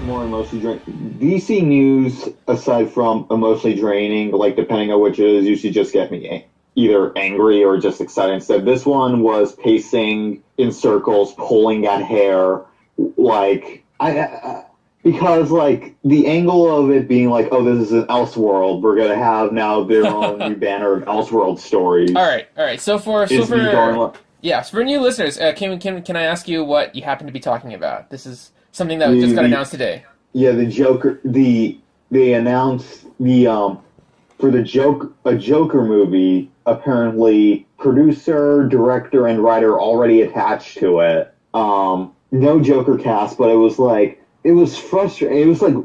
more emotionally draining. DC news, aside from emotionally draining, like depending on which it is, usually just get me either angry or just excited. Instead, this one was pacing in circles, pulling at hair, like because like the angle of it being like, oh, this is an Elseworld. We're gonna have now their own new banner of Elseworld stories. All right. So for new listeners, can I ask you what you happen to be talking about? This is something that just got announced today. Yeah, the Joker. They announced for a Joker movie. Apparently, producer, director, and writer already attached to it. No Joker cast, but it was frustrating. It was like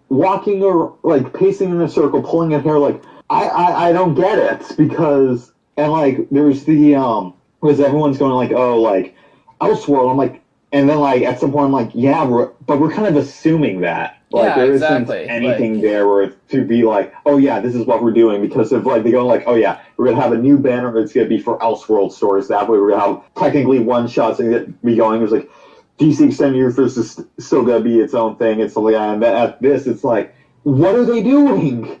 walking or like pacing in a circle, pulling at hair. Like I don't get it because there's the because everyone's going like, oh, like Elseworld. I'm like, and then like at some point I'm like, yeah, but we're kind of assuming that. Like there isn't anything there where to be like, oh yeah, this is what we're doing, because if like they go like, oh yeah, we're gonna have a new banner that's gonna be for Elseworld stories. That way we're gonna have technically one shots and get be going. It's like DC Extended Universe is still gonna be its own thing. It's like, and at this, it's like, what are they doing?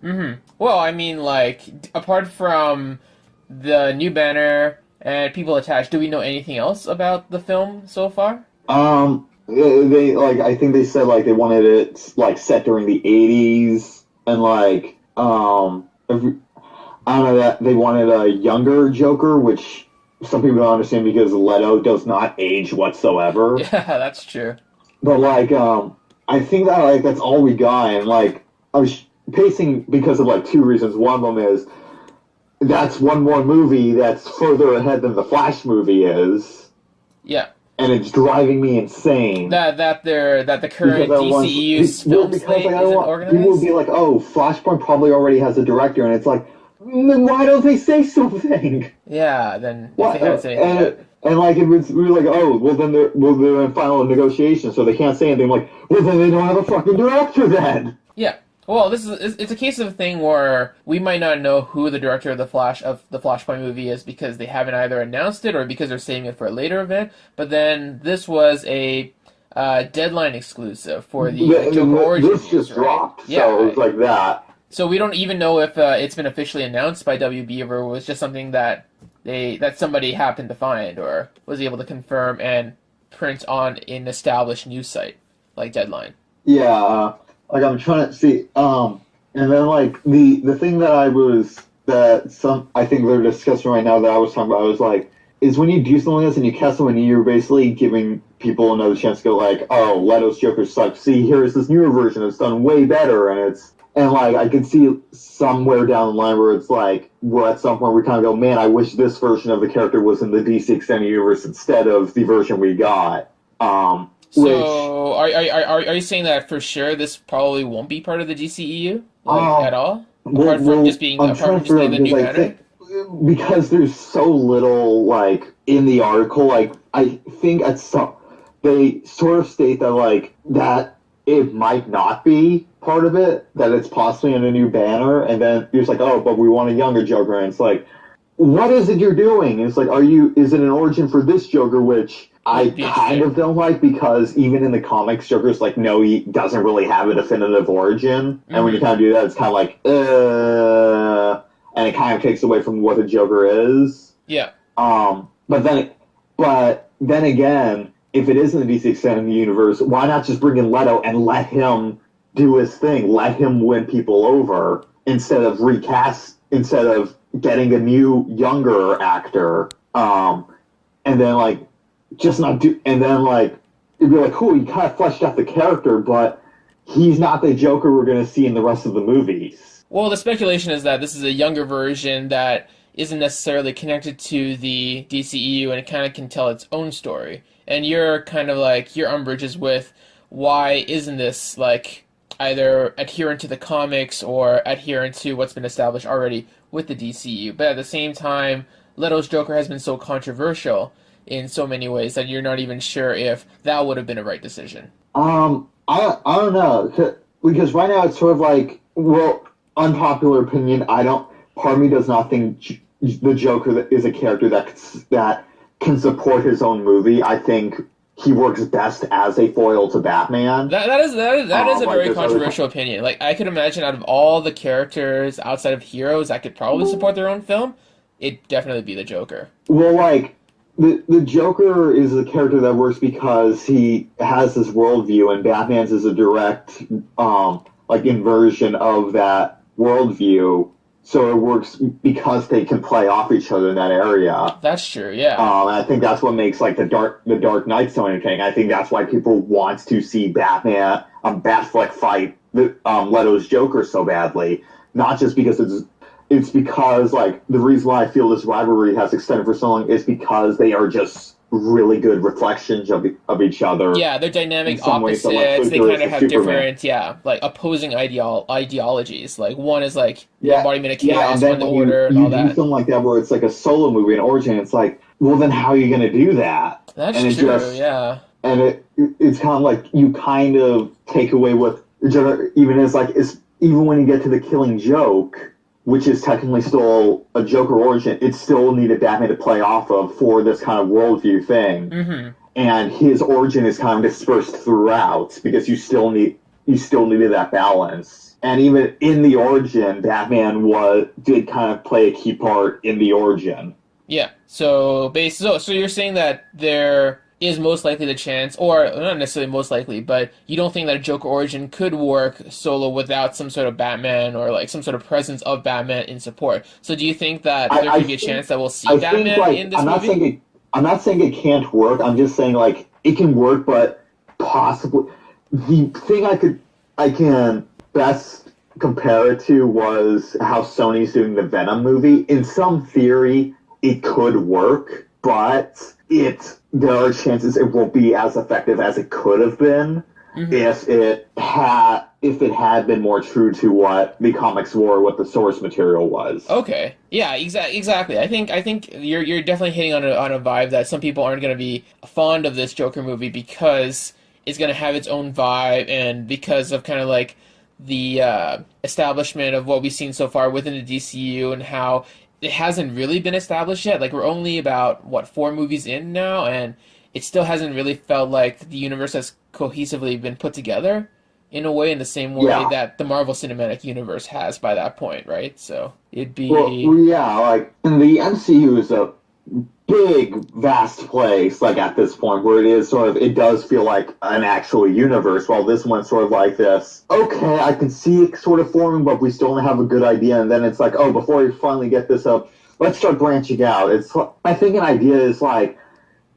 Mm-hmm. Well, I mean, like apart from the new banner and people attached, do we know anything else about the film so far? They I think they said like they wanted it like set during the 80s and like I don't know, that they wanted a younger Joker, which some people don't understand because Leto does not age whatsoever. Yeah, that's true. But like I think that like that's all we got, and like I was pacing because of like two reasons. One of them is that's one more movie that's further ahead than the Flash movie is. Yeah. And it's driving me insane. That the current DCEU's film slate isn't organized? People will be like, oh, Flashpoint probably already has a director, and it's like, then why don't they say something? Yeah, then if they don't say anything. And like, we were like, oh, well then they're in final negotiations, so they can't say anything. Like, well then they don't have a fucking director then. Yeah. Well, it's a case of a thing where we might not know who the director of the Flashpoint movie is because they haven't either announced it or because they're saving it for a later event. But then this was a Deadline exclusive for the Joker Origins. This just dropped, so it was like that. So we don't even know if it's been officially announced by WB or it was just something that somebody happened to find or was able to confirm and print on an established news site like Deadline. Yeah. Like I'm trying to see, and then like the thing that I think they're discussing right now that I was talking about, I was like, is when you do something like this and you cast someone new, you're basically giving people another chance to go like, oh, Leto's Joker sucks. See, here's this newer version that's done way better, and like I can see somewhere down the line where it's like, well, at some point we kind of go, man, I wish this version of the character was in the DC Extended Universe instead of the version we got. So, are you saying that for sure this probably won't be part of the DCEU at all? Apart from just being the new banner? Because there's so little like in the article. Like I think they sort of state that like that it might not be part of it, that it's possibly in a new banner, and then you're just like, oh, but we want a younger Joker, and it's like, what is it you're doing? And it's like, is it an origin for this Joker, which I kind of don't like, because even in the comics, Joker's like, no, he doesn't really have a definitive origin. Mm-hmm. And when you kind of do that, it's kind of like, and it kind of takes away from what the Joker is. Yeah. But then again, if it is in the DC Extended Universe, why not just bring in Leto and let him do his thing? Let him win people over instead of getting a new, younger actor. And then like, just not do, and then like it'd be like, cool, you kind of fleshed out the character, but he's not the Joker we're going to see in the rest of the movies. Well, the speculation is that this is a younger version that isn't necessarily connected to the DCEU, and it kind of can tell its own story. And you're kind of like, your umbrage is with, why isn't this like either adherent to the comics or adherent to what's been established already with the DCEU? But at the same time, Leto's Joker has been so controversial in so many ways that you're not even sure if that would have been a right decision. I don't know, because right now it's sort of like, well, unpopular opinion, part of me does not think the Joker is a character that can support his own movie. I think he works best as a foil to Batman. That is a Like, very controversial opinion. Like, I could imagine out of all the characters outside of heroes that could probably support their own film, it'd definitely be the Joker. Well, like, the Joker is a character that works because he has this worldview, and Batman's is a direct, like, inversion of that worldview. So it works because they can play off each other in that area. That's true, yeah. And I think that's what makes, like, the Dark Knight so entertaining. I think that's why people want to see Batfleck fight Leto's Joker so badly. Not just because it's because, like, the reason why I feel this rivalry has extended for so long is because they are just really good reflections of each other. Yeah, they're dynamic Ways, opposites. so, like, They kind of have Superman. different, like, opposing ideologies. Like, one is, like, the Yeah, embodiment of yeah, chaos, and then one the when order, and you all do that. something like that where it's like a solo movie, an origin, it's like, well, then how are you going to do that? That's and true, yeah. And it's kind of like you kind of take away what even when you get to the Killing Joke, which is technically still a Joker origin, it still needed Batman to play off of for this kind of worldview thing. Mm-hmm. And his origin is kind of dispersed throughout because you still needed that balance. And even in the origin, Batman did kind of play a key part in the origin. Yeah. So you're saying that there is most likely the chance, or not necessarily most likely, but you don't think that a Joker origin could work solo without some sort of Batman or like some sort of presence of Batman in support. So do you think that there could be a chance that we'll see Batman in this movie? I'm not saying it can't work. I'm just saying, like, it can work, but possibly the thing I can best compare it to was how Sony's doing the Venom movie. In some theory, it could work, but there are chances it won't be as effective as it could have been if it had been more true to what the comics were, what the source material was. Okay. Yeah, exactly. I think you're definitely hitting on a vibe that some people aren't going to be fond of this Joker movie because it's going to have its own vibe and because of kind of like the establishment of what we've seen so far within the DCU and how it hasn't really been established yet. Like, we're only about, 4 movies in now, and it still hasn't really felt like the universe has cohesively been put together in a way, in the same way that the Marvel Cinematic Universe has by that point, right? So it'd be... Well, yeah, like, and the MCU is a big, vast place, like, at this point, where it does feel like an actual universe, while this one's sort of like this, okay, I can see it sort of forming, but we still don't have a good idea, and then it's like, oh, before we finally get this up, let's start branching out. I think an idea is like,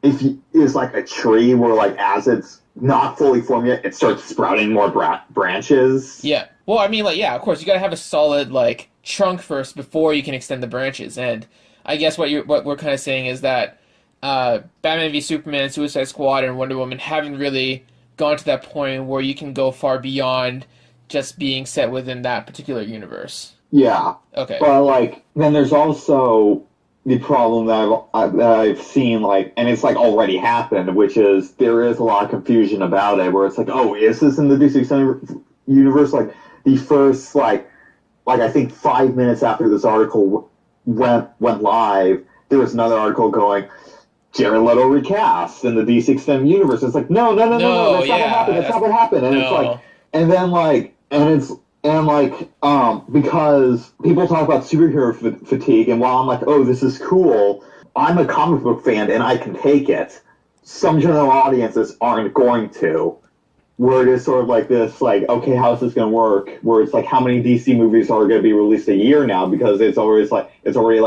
is like a tree where, like, as it's not fully formed yet, it starts sprouting more branches. Yeah. Well, I mean, like, yeah, of course, you gotta have a solid, like, trunk first before you can extend the branches, and I guess what we're kind of saying is that Batman v Superman, Suicide Squad, and Wonder Woman haven't really gone to that point where you can go far beyond just being set within that particular universe. Yeah. Okay. But, like, then there's also the problem that I've seen, like, and it's, like, already happened, which is there is a lot of confusion about it, where it's like, oh, is this in the DC universe? Like, the first, like I think 5 minutes after this article went live, there was another article going, Jared Leto recast in the DC Extended Universe. It's like, no, that's not what happened. And it's like, and then like, because people talk about superhero fatigue, and while I'm like, oh, this is cool, I'm a comic book fan and I can take it. Some general audiences aren't going to. Where it is sort of like this, like, okay, how's this going to work? Where it's like, how many DC movies are going to be released a year now? Because it's already like,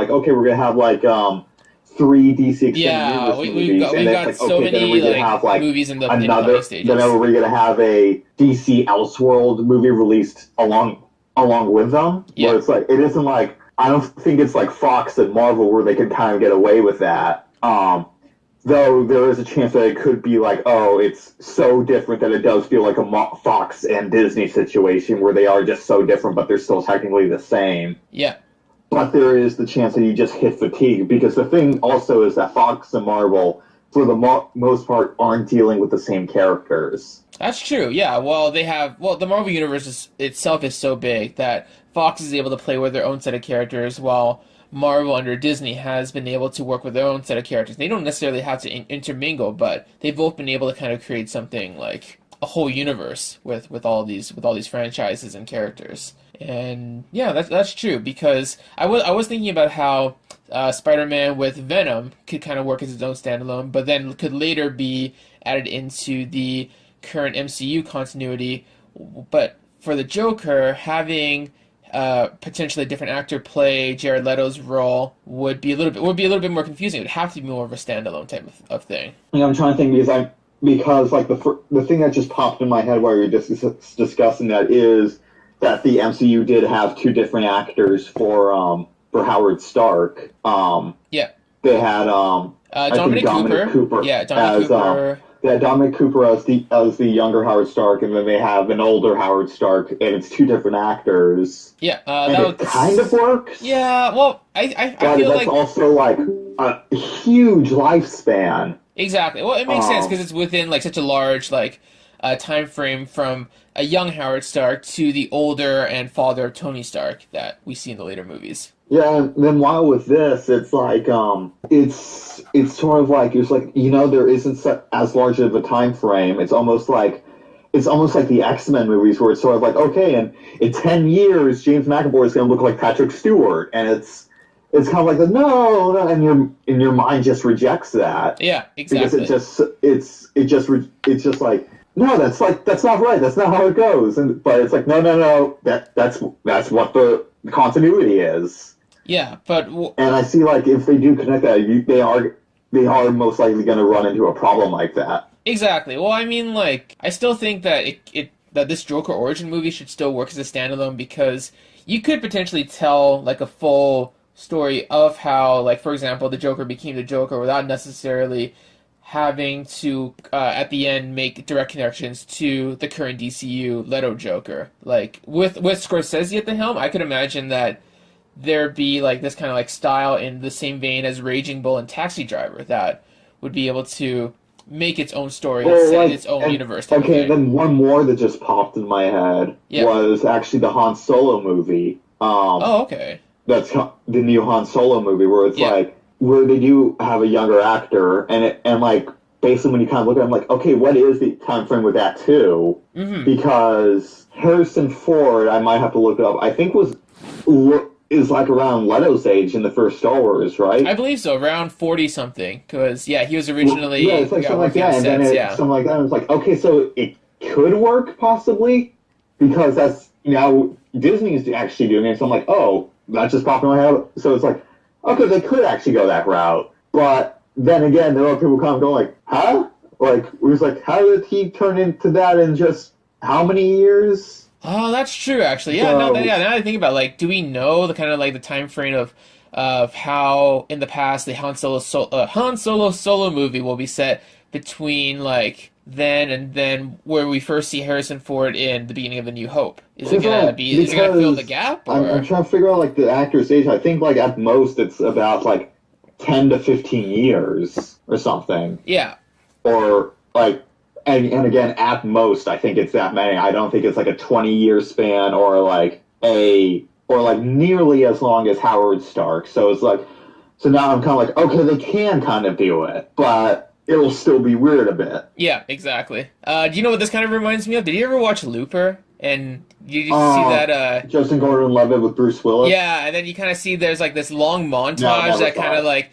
okay, we're going to have like 3 DC extended universe movies, we've got like, so okay, many then we're gonna have like movies in the another. stages. Then we're going to have a DC Elseworld movie released along with them. Yeah. Where it's like, it isn't like, I don't think it's like Fox and Marvel where they can kind of get away with that. Though there is a chance that it could be like, oh, it's so different that it does feel like a Fox and Disney situation where they are just so different, but they're still technically the same. Yeah. But there is the chance that you just hit fatigue, because the thing also is that Fox and Marvel, for the most part, aren't dealing with the same characters. That's true, yeah. Well, the Marvel Universe itself is so big that Fox is able to play with their own set of characters, while Marvel under Disney has been able to work with their own set of characters. They don't necessarily have to intermingle, but they've both been able to kind of create something like a whole universe with all these franchises and characters. And yeah, that's true, because I was thinking about how Spider-Man with Venom could kind of work as its own standalone, but then could later be added into the current MCU continuity. But for the Joker, having potentially a different actor play Jared Leto's role would be a little bit more confusing. It would have to be more of a standalone type of thing. Yeah, I'm trying to think because like the thing that just popped in my head while we were discussing that is that the MCU did have two different actors for Howard Stark. Yeah. They had Dominic Cooper. Yeah, Dominic Cooper. They had Dominic Cooper as the younger Howard Stark, and then they have an older Howard Stark, and it's two different actors. Yeah, and it kind of works. Yeah, well, I feel that's like also like a huge lifespan. Exactly. Well, it makes sense because it's within like such a large time frame from a young Howard Stark to the older and father of Tony Stark that we see in the later movies. Yeah, and then while with this, it's like it's sort of like there isn't as large of a time frame. It's almost like the X-Men movies where it's sort of like, okay, and in 10 years James McAvoy is going to look like Patrick Stewart, and it's kind of like no, and your mind just rejects that. Yeah, exactly. Because it's just like, no, that's not right. That's not how it goes. But it's like no, that's what the continuity is. Yeah, but and I see like if they do connect that, they are most likely going to run into a problem like that. Exactly. Well, I mean, like, I still think that that this Joker origin movie should still work as a standalone, because you could potentially tell like a full story of how, like, for example, the Joker became the Joker without necessarily having to at the end make direct connections to the current DCU Leto Joker. Like with Scorsese at the helm, I could imagine that there'd be like this kind of like style in the same vein as Raging Bull and Taxi Driver that would be able to make its own story and set its own universe. Okay, then one more that just popped in my head was actually the Han Solo movie. Okay. That's the new Han Solo movie where it's like where they do have a younger actor, and like basically when you kind of look at it, I'm like, okay, what is the time frame with that too? Mm-hmm. Because Harrison Ford, I might have to look it up. I think is like around Leto's age in the first Star Wars, right? I believe so, around 40-something, because, he was originally... it's like something like that, and then something like that, and it's like, okay, so it could work, possibly, because that's, Disney's actually doing it, so I'm like, oh, that just popped in my head, so it's like, okay, they could actually go that route, but then again, there are people kind of going like, huh? Like, it was like, how did he turn into that in just how many years? Oh, that's true, actually. Yeah, now that I think about it, like, do we know the kind of like the time frame of how in the past the Han Solo solo movie will be set between like then and then where we first see Harrison Ford in the beginning of A New Hope? Is it gonna fill the gap? I'm trying to figure out like the actor's age. I think like at most it's about like 10 to 15 years or something. Yeah. Or like. And again, at most, I think it's that many. I don't think it's like a 20-year span or like nearly as long as Howard Stark. So it's like, so now I'm kind of like, okay, they can kind of do it, but it'll still be weird a bit. Yeah, exactly. Do you know what this kind of reminds me of? Did you ever watch Looper? And you see that Justin Gordon-Levitt with Bruce Willis. Yeah, and then you kind of see there's like this long montage that kind of like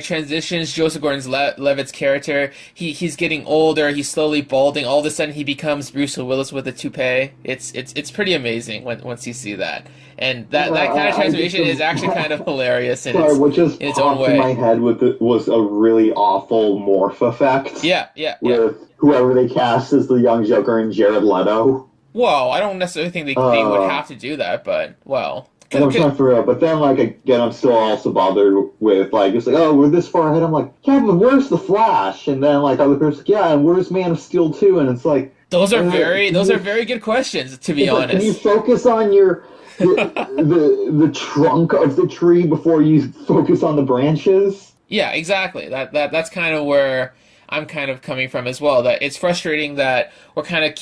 transitions Joseph Gordon-Levitt's character. He's getting older. He's slowly balding. All of a sudden, he becomes Bruce Willis with a toupee. It's pretty amazing once you see that. And that kind of transformation is actually kind of hilarious in its own way. In my head was a really awful morph effect. Yeah. With whoever they cast as the young Joker and Jared Leto. Well, I don't necessarily think they would have to do that, but, well... And I'm trying to figure out, but then, like, again, I'm still also bothered with, like, it's like, oh, we're this far ahead. I'm like, yeah, but where's The Flash? And then, like, other people's like, yeah, and where's Man of Steel 2? And it's like... Those are very good questions, to be honest. Like, can you focus on the trunk of the tree before you focus on the branches? Yeah, exactly. That's kind of where... I'm kind of coming from as well. That it's frustrating that we're kind of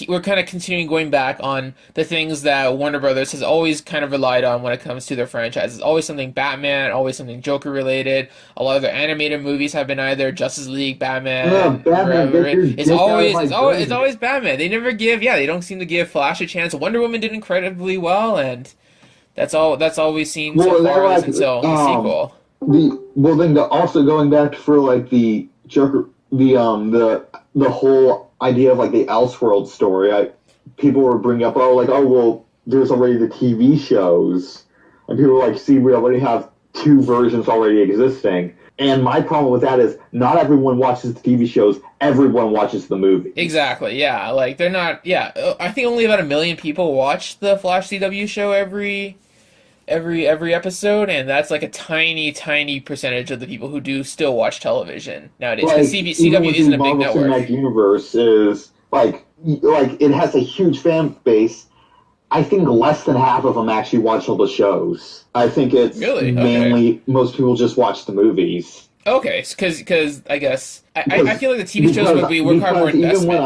continuing going back on the things that Warner Brothers has always kind of relied on when it comes to their franchises. Always something Batman, always something Joker related. A lot of their animated movies have been either Justice League, Batman, it's always Batman. They never they don't seem to give Flash a chance. Wonder Woman did incredibly well, and that's all we've seen so far until the sequel. Then also going back for like the Joker, the whole idea of like the Elseworld story, people were bringing up, there's already the TV shows, and people were like, see, we already have two versions already existing. And my problem with that is not everyone watches the TV shows, everyone watches the movie. Exactly, yeah. Like, they're not, I think only about 1 million people watch the Flash CW show every episode, and that's like a tiny percentage of the people who do still watch television nowadays. Because CW isn't a big network. Cinematic Universe is like it has a huge fan base. I think less than half of them actually watch all the shows. I think it's mainly most people just watch the movies. Okay, because I guess I feel like the TV shows would require more investments. Even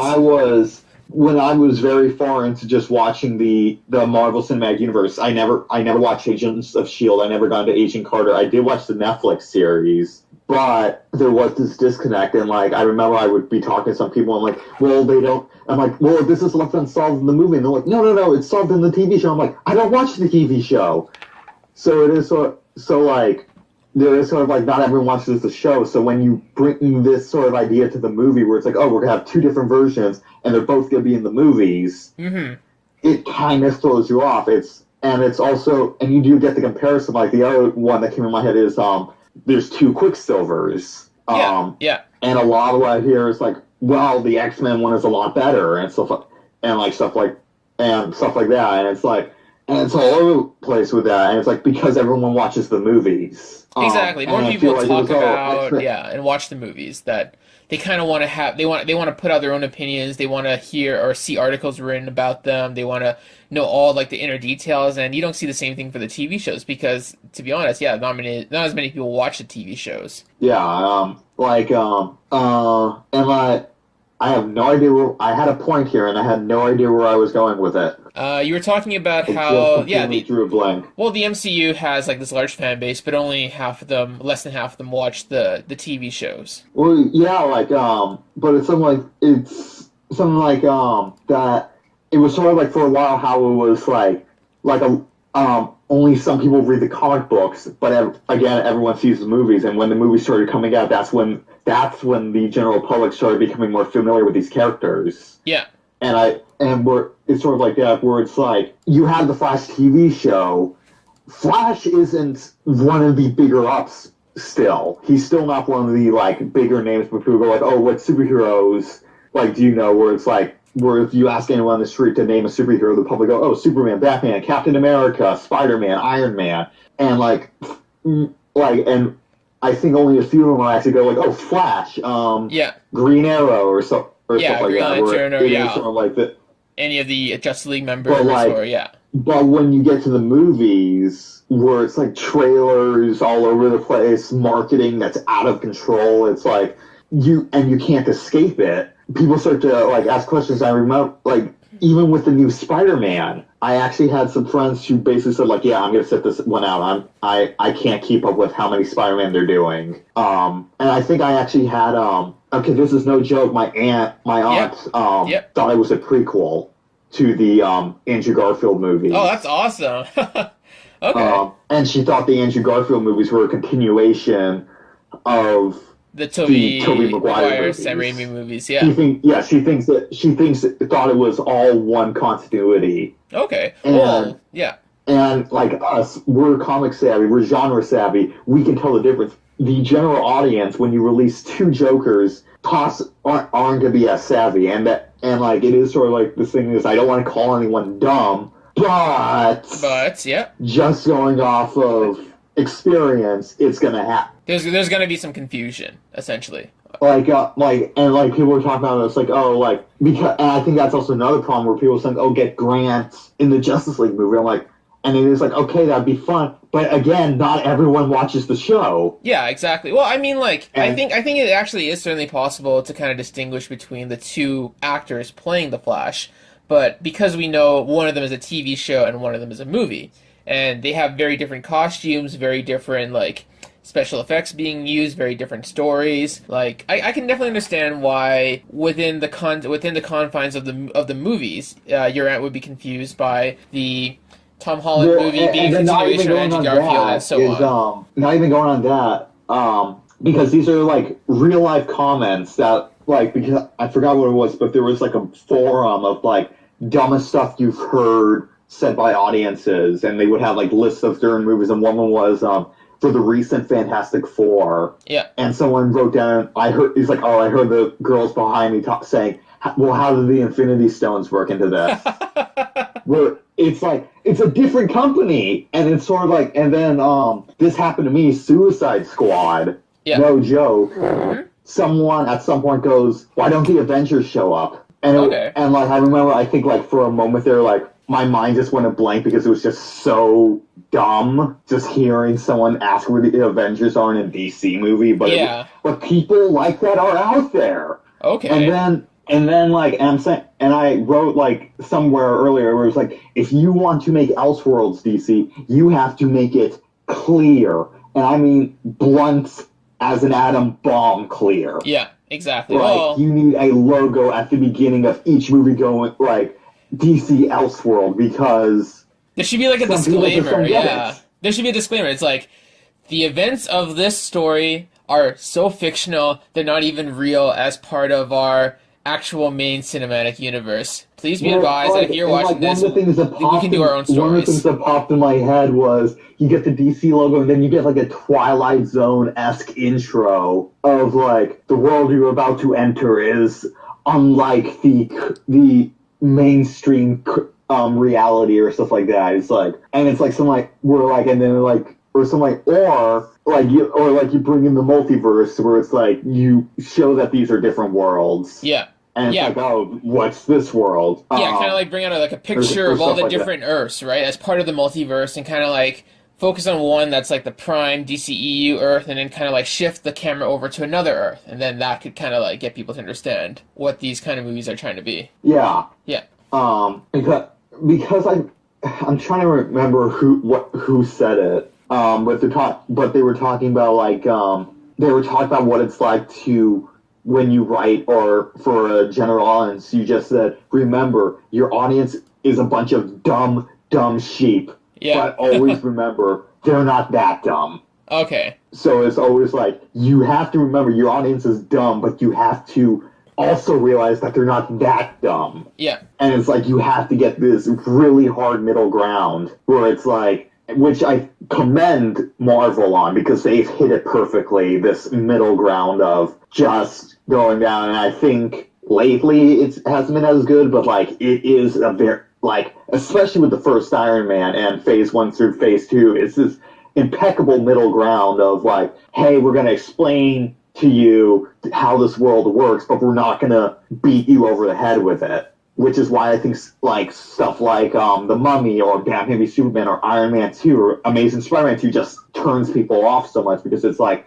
when I was very far into just watching the Marvel Cinematic Universe, I never watched Agents of S.H.I.E.L.D. I never got into Agent Carter. I did watch the Netflix series, but there was this disconnect, and like I remember I would be talking to some people, and I'm like, well, this is left unsolved in the movie, and they're like, no, it's solved in the TV show. I'm like, I don't watch the TV show. So it is there is sort of like not everyone watches the show, so when you bring this sort of idea to the movie where it's like, oh, we're going to have two different versions and they're both going to be in the movies, it kind of throws you off. And you do get the comparison, like the other one that came in my head is there's two Quicksilvers. And a lot of what I hear is like, well, the X-Men one is a lot better and stuff like that, and it's like, and it's all over the place with that, and it's like because everyone watches the movies. Exactly. More people talk about and watch the movies that they kind of want to have. They want to put out their own opinions. They want to hear or see articles written about them. They want to know all like the inner details. And you don't see the same thing for the TV shows because, to be honest, not as many people watch the TV shows. I have no idea I had a point here, and I had no idea where I was going with it. You were talking about how drew a blank. Well, the MCU has like this large fan base, but only less than half of them watch the TV shows. Well, but it's something like that. It was sort of like for a while how it was only some people read the comic books, but again, everyone sees the movies, and when the movies started coming out, that's when the general public started becoming more familiar with these characters. Yeah. It's sort of like that, where it's like, you have the Flash TV show. Flash isn't one of the bigger ups still. He's still not one of the, like, bigger names, but people go like, oh, what superheroes, like, do you know, where it's like, where if you ask anyone on the street to name a superhero, the public go, oh, Superman, Batman, Captain America, Spider-Man, Iron Man, and and I think only a few of them actually go like, oh, Flash, Green Arrow, or stuff like that. Sort of like any of the Justice League members, But when you get to the movies, where it's like trailers all over the place, marketing that's out of control, it's like you can't escape it. People start to like ask questions. I remember, like, even with the new Spider-Man, I actually had some friends who basically said, like, yeah, I'm going to set this one out. I can't keep up with how many Spider-Man they're doing. And I think I actually had, okay, this is no joke, my aunt thought it was a prequel to the Andrew Garfield movies. Oh, that's awesome. Okay. And she thought the Andrew Garfield movies were a continuation of the Tobey Maguire Sam Raimi movies, she thought it was all one continuity. Okay. And like us, we're comic savvy, we're genre savvy, we can tell the difference. The general audience, when you release two Jokers, aren't going to be as savvy, and like it is sort of like this thing is, I don't want to call anyone dumb, but just going off of experience, it's going to happen. There's going to be some confusion, essentially. People were talking about it, it's like, oh, like, because, and I think that's also another problem where people are saying, oh, get Grant in the Justice League movie. I'm like, And it is like, okay, that'd be fun. But again, not everyone watches the show. Yeah, exactly. Well, I mean, like, I think it actually is certainly possible to kind of distinguish between the two actors playing the Flash, but because we know one of them is a TV show and one of them is a movie, and they have very different costumes, very different, like, special effects being used, very different stories. Like, I can definitely understand why within the confines of the movies, your aunt would be confused by the Tom Holland movie being a continuation of Andrew Garfield and so on. Not even going on that, because these are like real life comments that, like, because I forgot what it was, but there was like a forum of like dumbest stuff you've heard said by audiences, and they would have like lists of certain movies, and one was for the recent Fantastic Four. Yeah. And someone wrote down, I heard the girls behind me saying, well, how do the Infinity Stones work into this? Where it's like, it's a different company. And it's sort of like, and then this happened to me, Suicide Squad. Yeah. No joke. Mm-hmm. Someone at some point goes, why don't the Avengers show up? And and like, I remember, I think like for a moment there, like, my mind just went a blank because it was just so dumb just hearing someone ask where the Avengers are in a DC movie. But but people like that are out there. Okay. And then like, I'm saying, and I wrote like somewhere earlier where it was like, if you want to make Elseworlds DC, you have to make it clear, and I mean blunt as an atom bomb clear. Yeah, exactly. Like, you need a logo at the beginning of each movie going like DC Elseworld, because there should be like a disclaimer. Yeah, there should be a disclaimer. It's like, the events of this story are so fictional they're not even real as part of our actual main cinematic universe. Please be advised that if you're watching this, we can do our own stories. One of the things that popped in my head was, you get the DC logo, and then you get like a Twilight Zone-esque intro of like, the world you're about to enter is unlike the mainstream reality or stuff like that. It's like, and it's like some like, we're like, and then like, or some like, or you bring in the multiverse where it's like, you show that these are different worlds. Yeah. And it's like, oh, what's this world? Yeah, kind of like bring out like a picture of all the different Earths, right, as part of the multiverse, and kind of like focus on one that's like the prime DCEU Earth, and then kind of like shift the camera over to another Earth, and then that could kind of like get people to understand what these kind of movies are trying to be. Yeah. Yeah. Because I'm trying to remember who said it. But they were talking about like they were talking about what it's like to, when you write, or for a general audience, you just said, remember, your audience is a bunch of dumb sheep. Yeah. But always remember, they're not that dumb. Okay. So it's always like, you have to remember your audience is dumb, but you have to also realize that they're not that dumb. Yeah. And it's like, you have to get this really hard middle ground where it's like, which I commend Marvel on, because they've hit it perfectly, this middle ground of just going down. And I think lately it hasn't been as good, but like, it is a very, like, especially with the first Iron Man and phase 1 through phase 2, it's this impeccable middle ground of like, hey, we're going to explain to you how this world works, but we're not going to beat you over the head with it. Which is why I think like stuff like The Mummy or Batman v Superman or Iron Man 2 or Amazing Spider-Man 2 just turns people off so much, because it's like,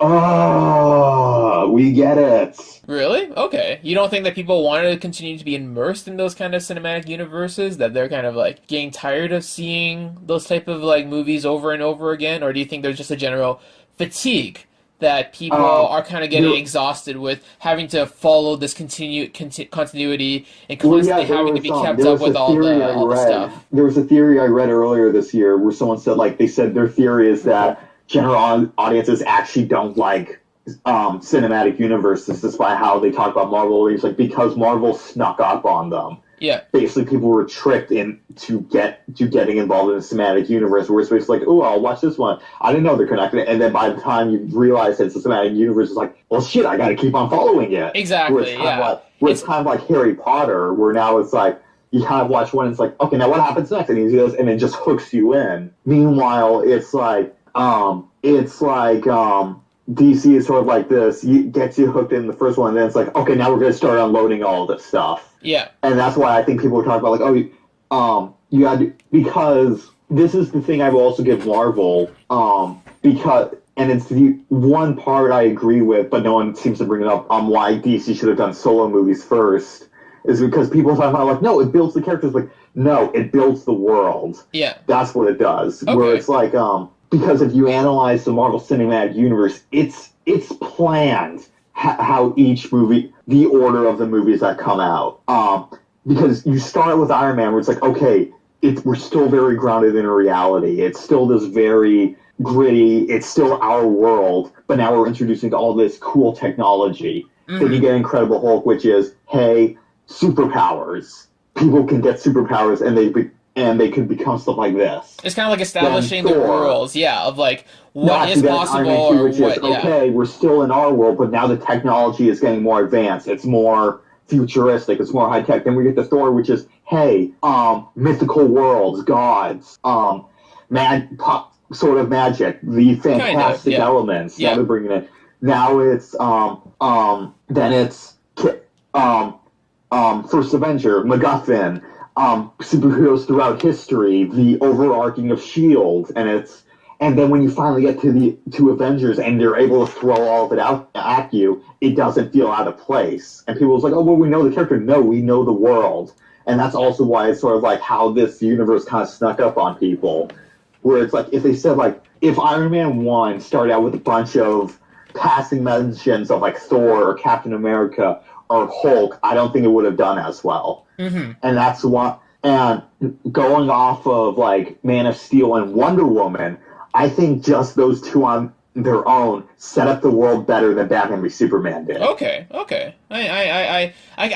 oh, we get it. Really? Okay. You don't think that people want to continue to be immersed in those kind of cinematic universes, that they're kind of like getting tired of seeing those type of like movies over and over again? Or do you think there's just a general fatigue that people are kind of getting exhausted with having to follow this continuity and constantly having to be kept up with all the stuff? There was a theory I read earlier this year where someone said, like, they said their theory is that general audiences actually don't like cinematic universes, despite how they talk about Marvel. It's like, because Marvel snuck up on them. Yeah. Basically, people were tricked into getting involved in the cinematic universe, where it's basically like, oh, I'll watch this one. I didn't know they're connected. And then by the time you realize it's a cinematic universe, it's like, well, shit, I got to keep on following it. Exactly, It's kind of like Harry Potter, where now it's like, you kind of watch one and it's like, okay, now what happens next? And he goes, and it just hooks you in. Meanwhile, it's like DC is sort of like this. Gets you hooked in the first one, and then it's like, okay, now we're going to start unloading all this stuff. Yeah. And that's why I think people are talking about, like, you had to, because this is the thing I will also give Marvel, because, and it's the one part I agree with, but no one seems to bring it up on why DC should have done solo movies first, is because people talk about, like, no, it builds the characters. Like, no, it builds the world. Yeah. That's what it does. Okay. Where it's like, because if you analyze the Marvel Cinematic Universe, it's planned how each movie, the order of the movies that come out. Because you start with Iron Man, where it's like, okay, we're still very grounded in reality. It's still this very gritty, it's still our world, but now we're introducing all this cool technology. Mm-hmm. Then you get Incredible Hulk, which is, hey, superpowers. People can get superpowers, and they can become stuff like this. It's kind of like establishing the worlds, of like what is possible, or what. Okay, we're still in our world, but now the technology is getting more advanced. It's more futuristic. It's more high tech. Then we get the Thor, which is, hey, mythical worlds, gods, sort of magic, the fantastic elements. Now they're bringing it. Now it's then it's First Avenger, MacGuffin, superheroes throughout history, the overarching of S.H.I.E.L.D., and then when you finally get to Avengers and they're able to throw all of it out at you, it doesn't feel out of place. And people's like, oh, well, we know the character. No, we know the world. And that's also why it's sort of like how this universe kind of snuck up on people. Where it's like, if they said, like, if Iron Man 1 started out with a bunch of passing mentions of, like, Thor or Captain America or Hulk, I don't think it would have done as well. Mm-hmm. And that's what, and going off of, like, Man of Steel and Wonder Woman, I think just those two on their own set up the world better than Batman v Superman did. Okay. I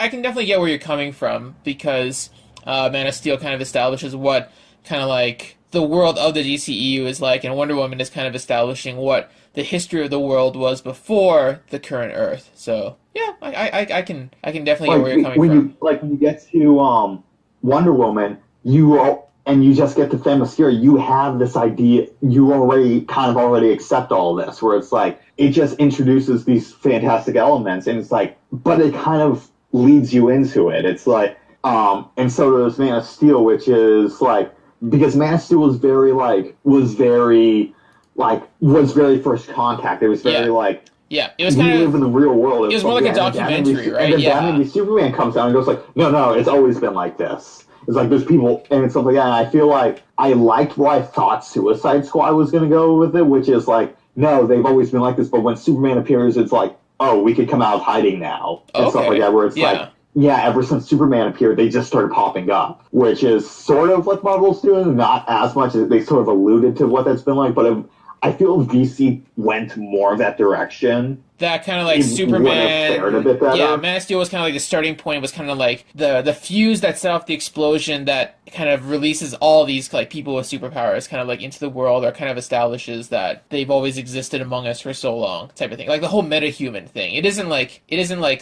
can definitely get where you're coming from, because Man of Steel kind of establishes what kind of like the world of the DCEU is like, and Wonder Woman is kind of establishing what the history of the world was before the current Earth. So yeah, I can definitely get where you're coming from. When you get to Wonder Woman, you just get to Themyscira, you have this idea, you already accept all this, where it's like, it just introduces these fantastic elements, and it's like, but it kind of leads you into it. It's like, and so does Man of Steel, which is like, because Man of Steel was very first contact. It was very it was kind of, live in the real world. It was more like a documentary, right? And then Batman v Superman comes out and goes like, no, it's always been like this. It's like there's people, and it's stuff like that. And I feel like I liked where I thought Suicide Squad was going to go with it, which is like, no, they've always been like this. But when Superman appears, it's like, oh, we could come out of hiding now, and stuff like that. Where it's like, ever since Superman appeared, they just started popping up, which is sort of what Marvel's doing. Not as much as they sort of alluded to what that's been like, but I feel DC went more of that direction. That kind of like Superman, Man of Steel was kind of like the starting point, was kind of like the fuse that set off the explosion that kind of releases all these like people with superpowers kind of like into the world, or kind of establishes that they've always existed among us for so long, type of thing. Like the whole metahuman thing. It isn't like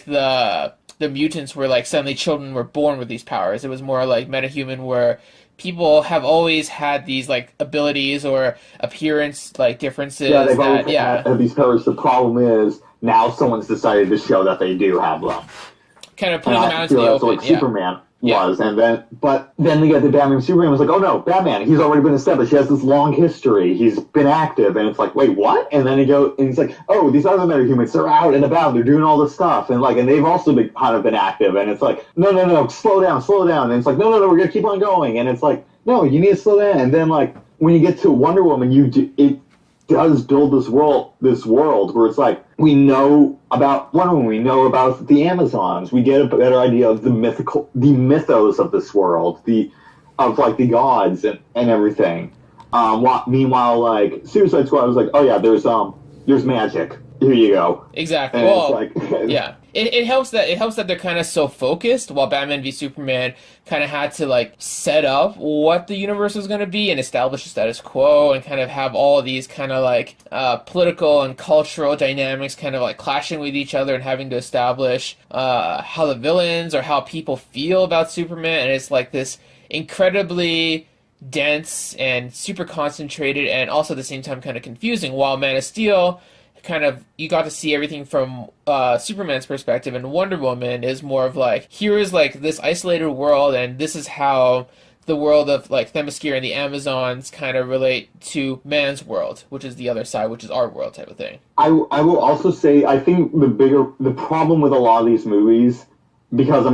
the mutants where like suddenly children were born with these powers. It was more like metahuman, where people have always had these like abilities or appearance like differences. Yeah, they've always had these powers. The problem is now someone's decided to show that they do have them. Kind of putting them out into the open. Like Superman was, and then they get the Batman. Superman was like, oh no, Batman. He's already been established. He has this long history. He's been active, and it's like, wait, what? And then he's like, oh, these other metahumans, they're out and about. They're doing all this stuff, and they've also been active. And it's like, no, slow down. And it's like, no, we're gonna keep on going. And it's like, no, you need to slow down. And then when you get to Wonder Woman, it does build this world where it's like, we know about Wonder Woman, we know about the Amazons, we get a better idea of the mythos of this world, the gods and everything. Meanwhile, like Suicide Squad was like, oh yeah, there's magic. Here you go. Exactly. And well, it's like, yeah. It helps that they're kind of so focused, while Batman v Superman kind of had to like set up what the universe was going to be and establish the status quo, and kind of have all of these kind of like political and cultural dynamics kind of like clashing with each other, and having to establish how the villains or how people feel about Superman. And it's like this incredibly dense and super concentrated, and also at the same time kind of confusing, while Man of Steel kind of, you got to see everything from Superman's perspective, and Wonder Woman is more of like, here is like this isolated world, and this is how the world of like Themyscira and the Amazons kind of relate to man's world, which is the other side, which is our world type of thing. I will also say I think the problem with a lot of these movies, because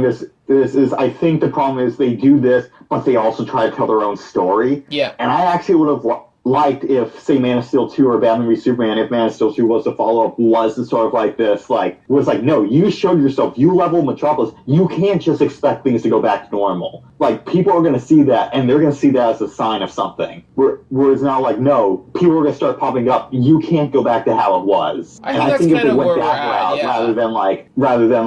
I think the problem is they do this, but they also try to tell their own story. Yeah. And I actually would have liked if, say, Man of Steel 2 or Batman v Superman, if Man of Steel 2 was the follow-up, was sort of like this, no, you showed yourself, you leveled Metropolis, you can't just expect things to go back to normal. Like, people are going to see that, and they're going to see that as a sign of something. Whereas now, like, no, people are going to start popping up, you can't go back to how it was. I think that's kind of where we're at, yeah. Rather than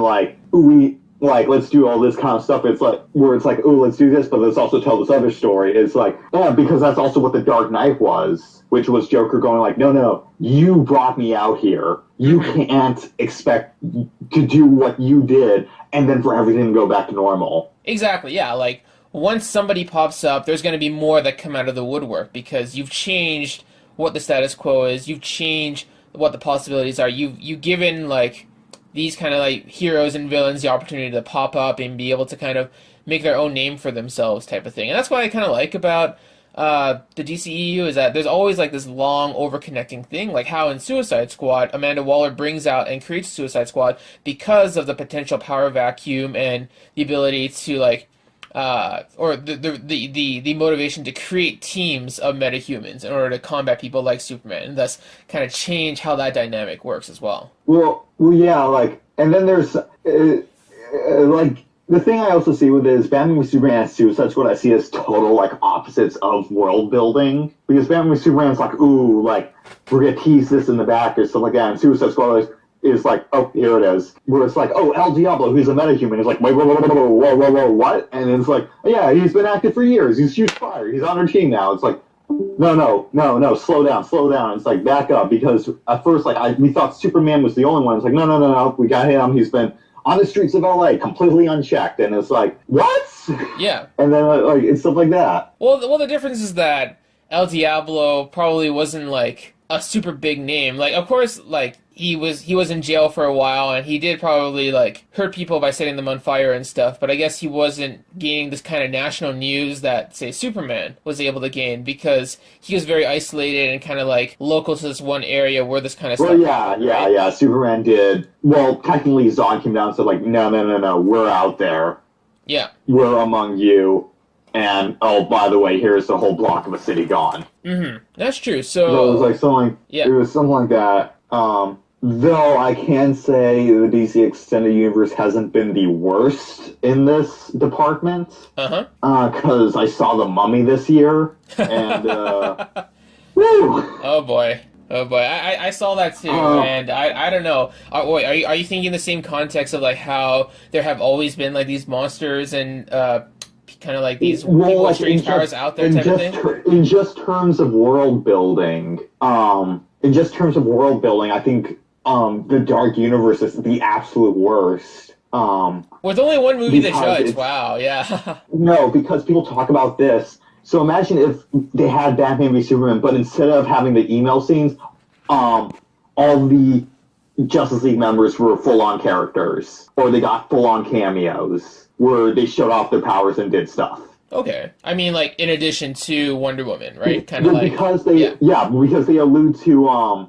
let's do all this kind of stuff. It's like, where it's like, oh, let's do this, but let's also tell this other story. It's like, yeah, because that's also what The Dark Knight was, which was Joker going like, no, you brought me out here. You can't expect to do what you did and then for everything to go back to normal. Exactly, yeah. Like, once somebody pops up, there's going to be more that come out of the woodwork because you've changed what the status quo is. You've changed what the possibilities are. You've given, like, these kind of like heroes and villains the opportunity to pop up and be able to kind of make their own name for themselves type of thing. And that's what I kind of like about the DCEU is that there's always like this long over-connecting thing, like how in Suicide Squad, Amanda Waller brings out and creates Suicide Squad because of the potential power vacuum and the ability to like or the motivation to create teams of metahumans in order to combat people like Superman, and thus kind of change how that dynamic works as well. Well, yeah, like, and then there's like the thing I also see with it is Batman with Superman and Suicide Squad I see as total like opposites of world building, because Batman with Superman's like, ooh, like we're gonna tease this in the back or stuff like that, and Suicide Squad is like, oh, here it is. Where it's like, oh, El Diablo, who's a metahuman, is like, wait, whoa, what? And it's like, oh, yeah, he's been active for years. He's shoots fire. He's on our team now. It's like, no, slow down. It's like, back up, because at first, like, we thought Superman was the only one. It's like, no, we got him. He's been on the streets of LA, completely unchecked. And it's like, what? Yeah. And then, like, it's stuff like that. Well, the difference is that El Diablo probably wasn't, like, a super big name. Like, of course, like, he was in jail for a while, and he did probably, like, hurt people by setting them on fire and stuff, but I guess he wasn't gaining this kind of national news that, say, Superman was able to gain, because he was very isolated and kind of, like, local to this one area where this kind of stuff happened, right? Yeah, Superman did. Well, technically, Zod came down and said, like, no, we're out there. Yeah. We're among you. And, oh, by the way, here's the whole block of a city gone. Mm-hmm. That's true. So it was like something. Yeah. It was something like that. Though I can say the DC Extended Universe hasn't been the worst in this department. Because I saw The Mummy this year, and woo! Oh boy. I saw that too, and I don't know. Wait, are you thinking in the same context of like how there have always been like these monsters and kind of like these people with strange powers out there type of thing? In just terms of world building, I think the Dark Universe is the absolute worst. With only one movie to judge, wow, yeah. No, because people talk about this. So imagine if they had Batman v Superman, but instead of having the email scenes, all the Justice League members were full-on characters, or they got full-on cameos, where they showed off their powers and did stuff. Okay. I mean, like, in addition to Wonder Woman, right? Kind of like... Because they allude to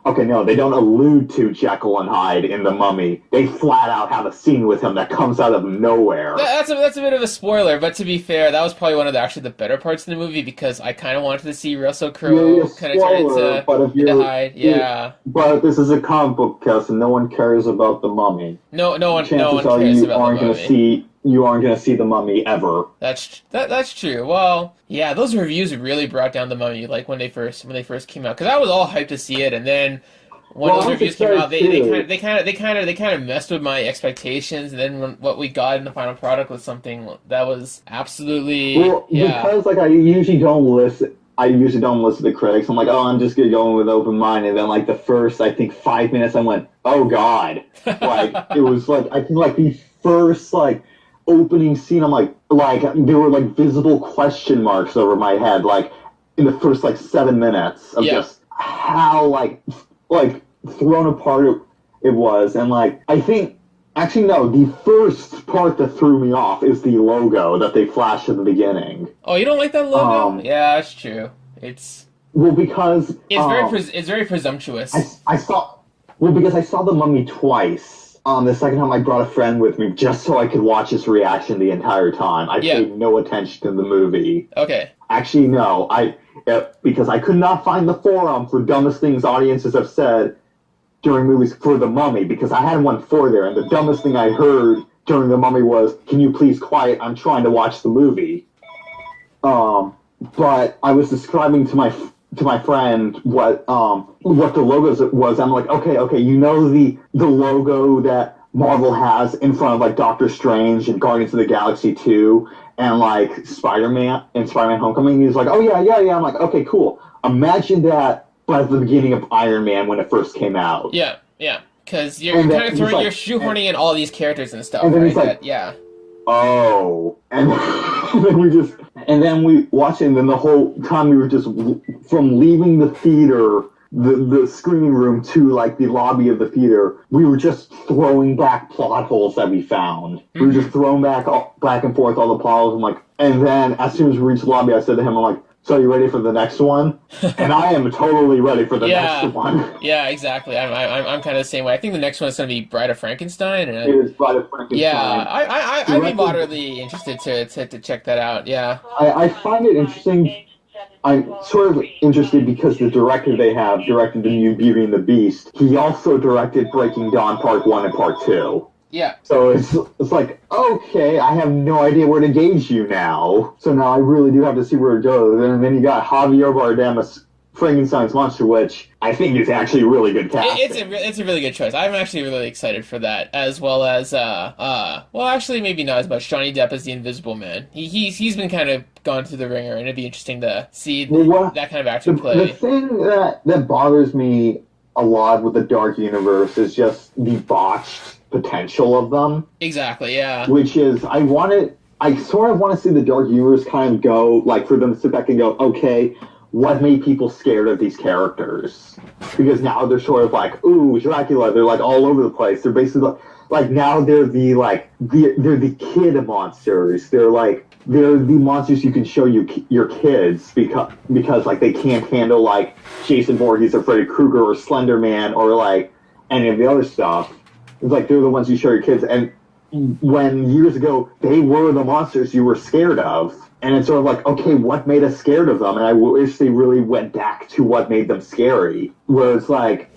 okay, no, they don't allude to Jekyll and Hyde in The Mummy. They flat out have a scene with him that comes out of nowhere. That's a bit of a spoiler, but to be fair, that was probably one of the better parts of the movie, because I kind of wanted to see Russell Crowe kind of turn into Hyde. Yeah. But this is a comic book cast, and no one cares about The Mummy. No one cares about The Mummy. You aren't going to see The Mummy ever. That's true. Well, yeah, those reviews really brought down The Mummy, like when they first came out, because I was all hyped to see it, and then when those reviews came out, they kind of messed with my expectations, and then what we got in the final product was something that was absolutely because like I usually don't listen to critics. I'm like, oh, I'm just gonna go in with open mind, and then like the first, I think 5 minutes, I went, oh god, like it was like I think like the first like opening scene, I'm like there were like visible question marks over my head, like in the first like 7 minutes of just how like thrown apart it was, and like I think Actually, no. The first part that threw me off is the logo that they flash at the beginning. Oh, you don't like that logo? Yeah, that's true. Well, because it's very presumptuous. I saw because I saw The Mummy twice. The second time I brought a friend with me just so I could watch his reaction the entire time. I paid no attention to the movie. Okay. Actually, no. Because I could not find the forum for dumbest things audiences have said during movies for The Mummy, because I had one for there, and the dumbest thing I heard during The Mummy was, "Can you please quiet? I'm trying to watch the movie." But I was describing to my friend what the logos was. I'm like, okay, you know the logo that Marvel has in front of like Doctor Strange and Guardians of the Galaxy 2 and like Spider-Man and Spider-Man Homecoming. He's like, oh yeah. I'm like, okay, cool. Imagine that, but at the beginning of Iron Man when it first came out. Yeah. Because you're kind of throwing, you're shoehorning in all these characters and stuff, and then right? He's like, yeah. Oh, and then we watched it, and then the whole time we were just from leaving the theater, the screening room to like the lobby of the theater, we were just throwing back plot holes that we found. Mm-hmm. We were just throwing back and forth all the plot holes. I'm like, and then as soon as we reached the lobby, I said to him, I'm like, "So you ready for the next one?" And I am totally ready for the next one. Yeah, exactly. I'm kind of the same way. I think the next one is going to be Bride of Frankenstein. And it is Bride of Frankenstein. Yeah, I'd be moderately interested to check that out. Yeah. I find it interesting. I'm sort of interested because the director they have directed the new Beauty and the Beast. He also directed Breaking Dawn Part 1 and Part 2. Yeah. So it's like, okay, I have no idea where to gauge you now. So now I really do have to see where it goes. And then you got Javier Bardem as Frankenstein's monster, which I think is actually a really good casting. It's a really good choice. I'm actually really excited for that, as well as well, actually maybe not as much. Johnny Depp as the Invisible Man. He's been kind of gone through the ringer, and it'd be interesting to see that kind of actor play. The thing that bothers me a lot with the Dark Universe is just the botched potential of them. Exactly, yeah. Which is, I sort of want to see the Dark Universe kind of go, like, for them to sit back and go, okay, what made people scared of these characters? Because now they're sort of like, ooh, Dracula, they're like all over the place. They're basically like now they're the kid monsters. They're the monsters you can show your kids because like they can't handle like Jason Voorhees or Freddy Krueger or Slender Man or like any of the other stuff. It's like they're the ones you show your kids, and when years ago they were the monsters you were scared of, and it's sort of like, okay, what made us scared of them? And I wish they really went back to what made them scary. Whereas like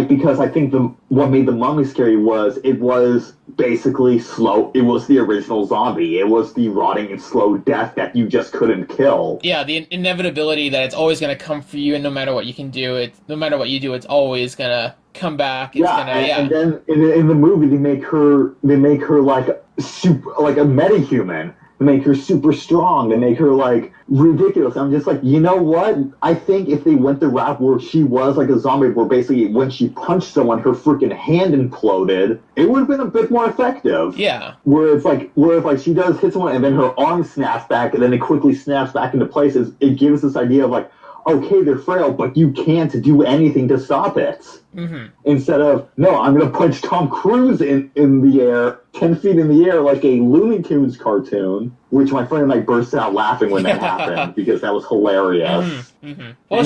because I think what made the Mummy scary was it was basically slow. It was the original zombie. It was the rotting and slow death that you just couldn't kill. Yeah, the inevitability that it's always going to come for you, and no matter what you can do, no matter what you do, it's always going to come back. And then in the movie they make her like a metahuman. They make her super strong. They make her like ridiculous. I'm just like, you know what? I think if they went the route where she was like a zombie, where basically when she punched someone, her freaking hand imploded, it would have been a bit more effective. Yeah. Where if she does hit someone and then her arm snaps back and then it quickly snaps back into place, it gives this idea of like, okay, they're frail, but you can't do anything to stop it. Mm-hmm. Instead of, no, I'm going to punch Tom Cruise in the air, 10 feet in the air, like a Looney Tunes cartoon, which my friend and I burst out laughing when that happened, because that was hilarious. Mm-hmm. Mm-hmm. Well,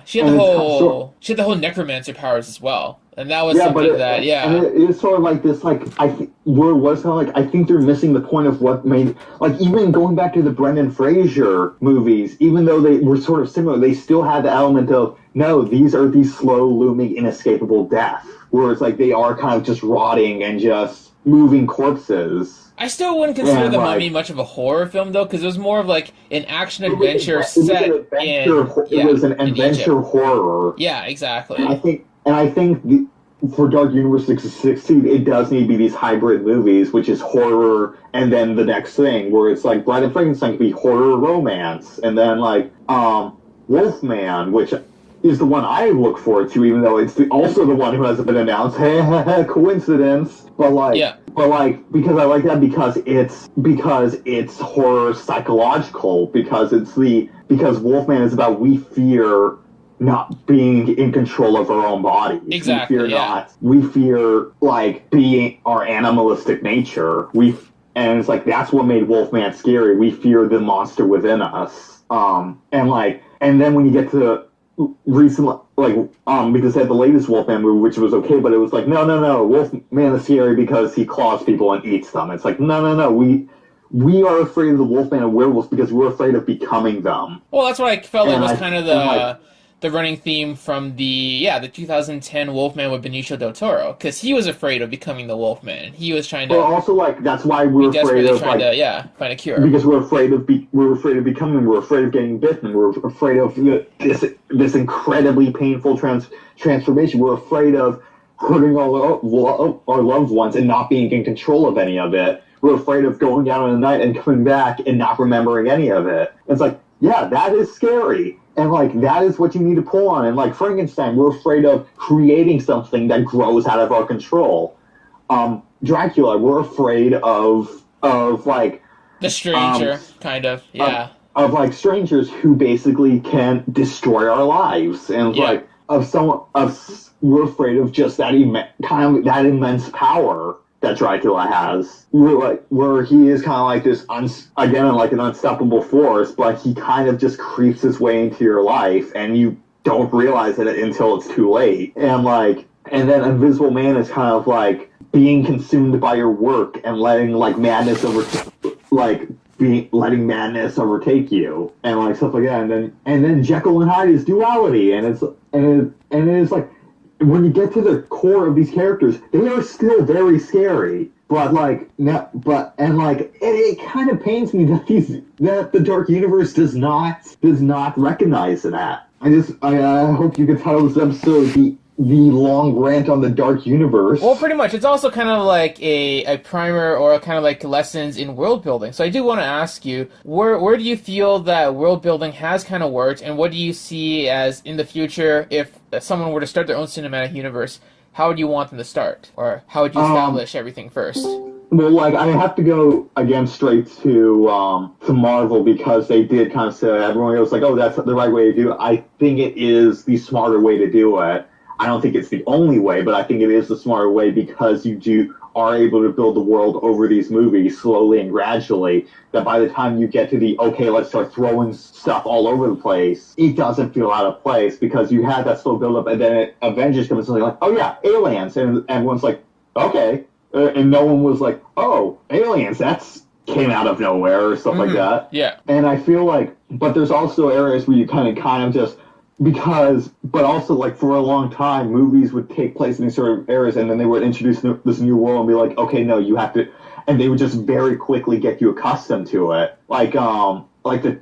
she had the whole necromancer powers as well. And that was something that. And it's sort of like this, like, I think they're missing the point of what made, like, even going back to the Brendan Fraser movies, even though they were sort of similar, they still had the element of, no, these are these slow, looming, inescapable death, where it's like they are kind of just rotting and just moving corpses. I still wouldn't consider The Mummy much of a horror film, though, because it was more of like an action-adventure set in It was an adventure horror. Yeah, exactly. And I think for Dark Universe to succeed, it does need to be these hybrid movies, which is horror, and then the next thing, where it's like Bride of Frankenstein could be horror romance, and then like Wolfman, which is the one I look forward to, even though it's also the one who hasn't been announced. Coincidence, but because I like that because it's horror psychological, because Wolfman is about we fear not being in control of our own bodies. Exactly. We fear like being our animalistic nature. And it's like that's what made Wolfman scary. We fear the monster within us. And then when you get to recently, because they had the latest Wolfman movie, which was okay, but it was like, no, Wolfman is scary because he claws people and eats them. It's like, no, we are afraid of the Wolfman and werewolves because we're afraid of becoming them. Well, that's what I felt like was kind of the running theme from the 2010 Wolfman with Benicio del Toro, because he was afraid of becoming the Wolfman. He was trying to. But also, like, that's why we're afraid of trying to find a cure. Because we're afraid of becoming. We're afraid of getting bitten. We're afraid of this incredibly painful transformation. We're afraid of hurting all our loved ones and not being in control of any of it. We're afraid of going out in the night and coming back and not remembering any of it. It's like, yeah, that is scary. And, like, that is what you need to pull on. And, like, Frankenstein, we're afraid of creating something that grows out of our control. Dracula, we're afraid of like... The stranger, kind of, yeah. Of, like, strangers who basically can destroy our lives. And, like, we're afraid of just that immense power that Dracula has, where he is kind of like this, like an unstoppable force, but he kind of just creeps his way into your life, and you don't realize it until it's too late. And then Invisible Man is kind of like being consumed by your work and letting madness overtake you, and like stuff like that. And then Jekyll and Hyde is duality, and it's like, when you get to the core of these characters, they are still very scary. But it kind of pains me that the Dark Universe does not recognize that. I hope you could title this episode the long rant on the Dark Universe. Well, pretty much. It's also kind of like a primer or kind of like lessons in world building. So I do want to ask you, where do you feel that world building has kind of worked, and what do you see as in the future if someone were to start their own cinematic universe? How would you want them to start? Or how would you establish everything first? Well, like, I have to go, again, straight to Marvel, because they did kind of say, everyone goes like, oh, that's the right way to do it. I think it is the smarter way to do it. I don't think it's the only way, but I think it is the smarter way, because you are able to build the world over these movies slowly and gradually, that by the time you get to let's start throwing stuff all over the place, it doesn't feel out of place, because you had that slow build-up, and then Avengers comes and something like, oh yeah, aliens, and everyone's like, okay, and no one was like, oh, aliens, that's came out of nowhere, or stuff like that. Yeah. And I feel like, but there's also areas where you kind of just, but also, like, for a long time, movies would take place in these sort of areas, and then they would introduce this new world and be like, okay, no, you have to, and they would just very quickly get you accustomed to it. The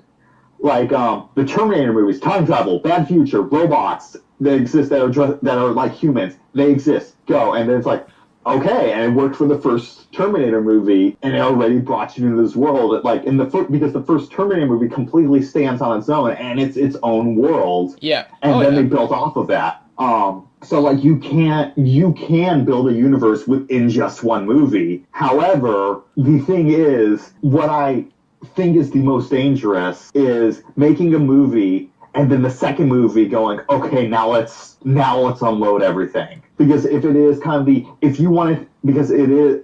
Terminator movies, time travel, bad future, robots that exist that are like humans, they exist, go, and then it's like, okay, and it worked for the first Terminator movie, and it already brought you into this world. Because the first Terminator movie completely stands on its own, and it's its own world. Yeah. And they built off of that. So, like, you can build a universe within just one movie. However, the thing is, what I think is the most dangerous is making a movie and then the second movie going, okay, now let's unload everything. Because if it is kind of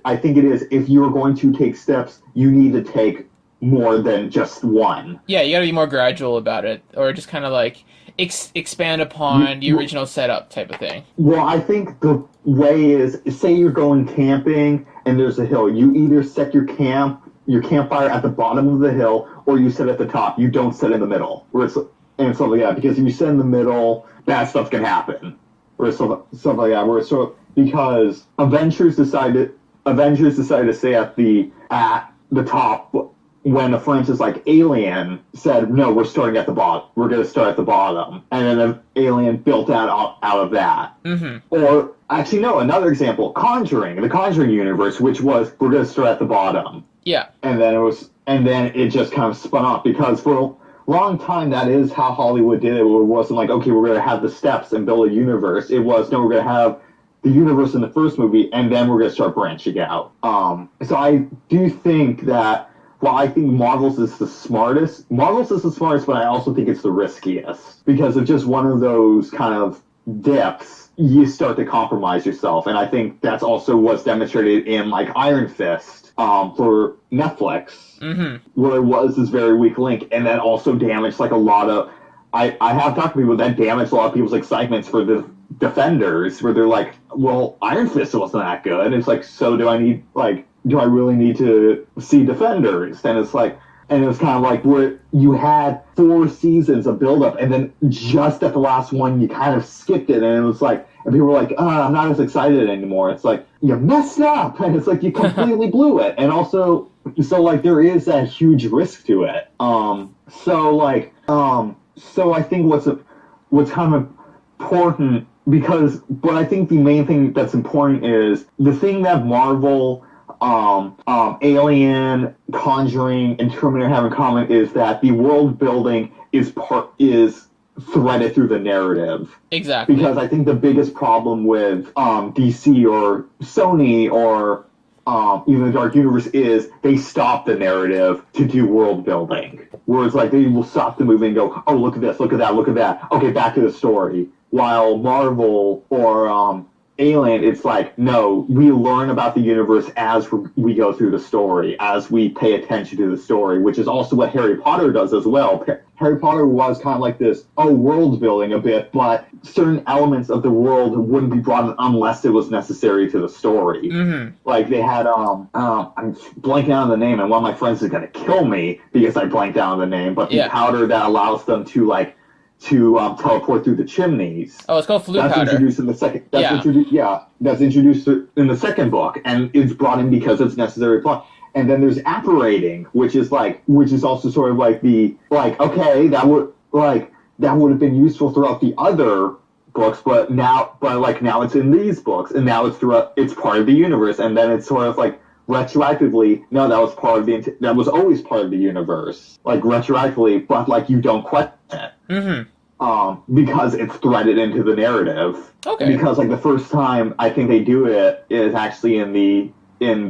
I think it is, if you're going to take steps, you need to take more than just one. Yeah, you gotta be more gradual about it, or just kind of like expand upon the original setup type of thing. Well, I think the way is, say you're going camping and there's a hill, you either set your campfire at the bottom of the hill, or you set at the top. You don't set in the middle, and stuff like that, because if you set in the middle, bad stuff can happen, or stuff like that. Because Avengers decided to stay at the top when a franchise like Alien said, no, we're starting at the bottom. We're going to start at the bottom, and then Alien built out of that. Mm-hmm. Or actually, no, another example, the Conjuring universe, which was, we're going to start at the bottom. Yeah, and then it just kind of spun off, because for long time, that is how Hollywood did it. It wasn't like, okay, we're going to have the steps and build a universe. It was, no, we're going to have the universe in the first movie, and then we're going to start branching out. So I do think that while I think Marvel's is the smartest, but I also think it's the riskiest because of just one of those kind of dips. You start to compromise yourself, and I think that's also what's demonstrated in like Iron Fist for Netflix, where it was this very weak link, and that also damaged like a lot of. I have talked to people that damaged a lot of people's excitements for the Defenders, where they're like, well, Iron Fist wasn't that good. And it's like, so do I really need to see Defenders? And it's like, and it was kind of like where you had 4 seasons of build-up, and then just at the last one, you kind of skipped it, and it was like, and people were like, I'm not as excited anymore. It's like, you messed up, and it's like, you completely blew it. And also, so like, there is that huge risk to it. So I think what's kind of important, but I think the main thing that's important is the thing that Marvel, Alien, Conjuring, and Terminator have in common is that the world building is threaded through the narrative. Exactly. Because I think the biggest problem with DC or Sony or even the Dark Universe is they stop the narrative to do world building. Whereas like they will stop the movie and go, oh, look at this, look at that, look at that. Okay, back to the story. While Marvel or Alien, it's like, no, we learn about the universe as we go through the story, as we pay attention to the story, which is also what Harry Potter does as well. Harry Potter was kind of like this, world building a bit, but certain elements of the world wouldn't be brought in unless it was necessary to the story. Like they had, I'm blanking out on the name, and one of my friends is going to kill me because I blanked out on the name, but the powder that allows them to teleport through the chimneys. Oh, it's called flu powder. That's introduced in the second. That's introduced in the second book, and it's brought in because it's necessary plot. And then there's apparating, which is also sort of like okay, that would have been useful throughout the other books, but now it's in these books, and now it's part of the universe, and then it's sort of like retroactively, no, that was always part of the universe, like retroactively, but like you don't question it. Because it's threaded into the narrative. Okay. Because like the first time I think they do it is actually in the